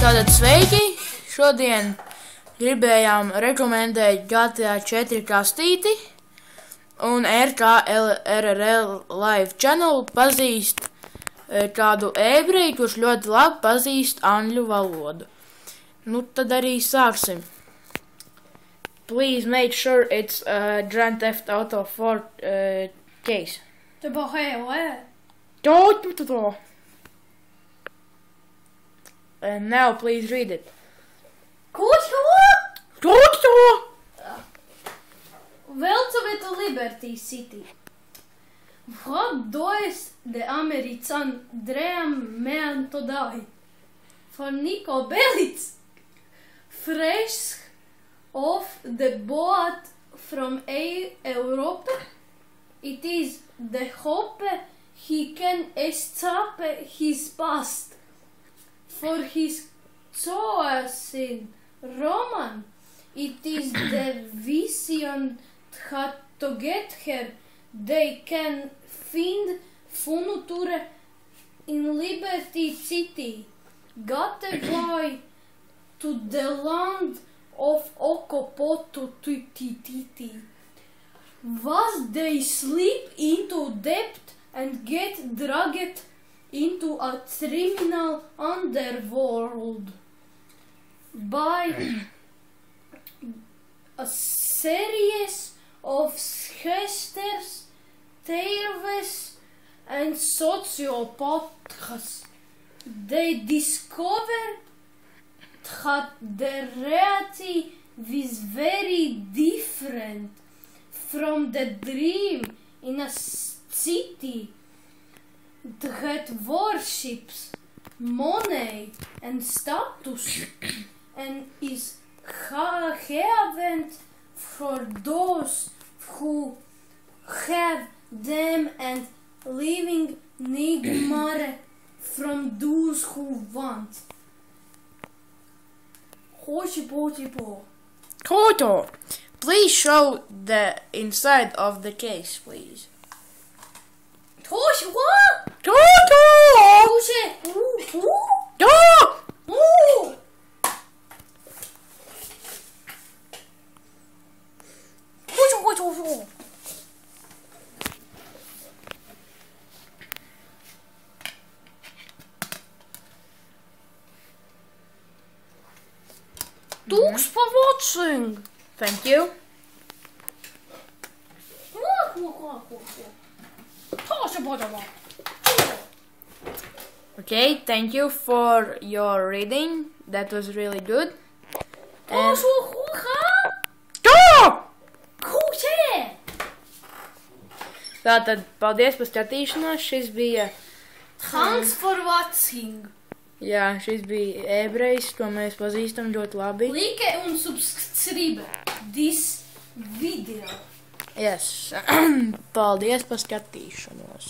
Tātad sveiki! Šodien gribējām rekomendēt GTA 4 kastīti un RKLRL Live Channel pazīst kādu ebreju, kurš ļoti labi pazīst angļu valodu. Nu, tad arī sāksim. Please make sure it's a Grand Theft Auto 4 case. Det bara sker. And now please read it. Welcome to Liberty City. Vad does the American dream man today? For Nico Bellic, fresh off the boat from Europe, it is the hope he can escape his past. For his chosen Roman, it is the vision that together they can find future in Liberty City, gateway to the land of Okopototititi. Was they slip into debt and get dragged into a criminal underworld by a series of gangsters, terrorists, and sociopaths. They discovered that the reality was very different from the dream in a city that worships money and status and is heaven for those who have them and living nightmare from those who want. Koto, please show the inside of the case, please. What? Koto! Thanks for watching. Thank you. Okay, thank you for your reading. That was really good. And... Tātad, paldies par skatīšanos. Šis bija... Thanks for watching. Jā, šis bija ebrejs, ko mēs pazīstam ļoti labi. Like un subscribe this video. Yes. Paldies par skatīšanos.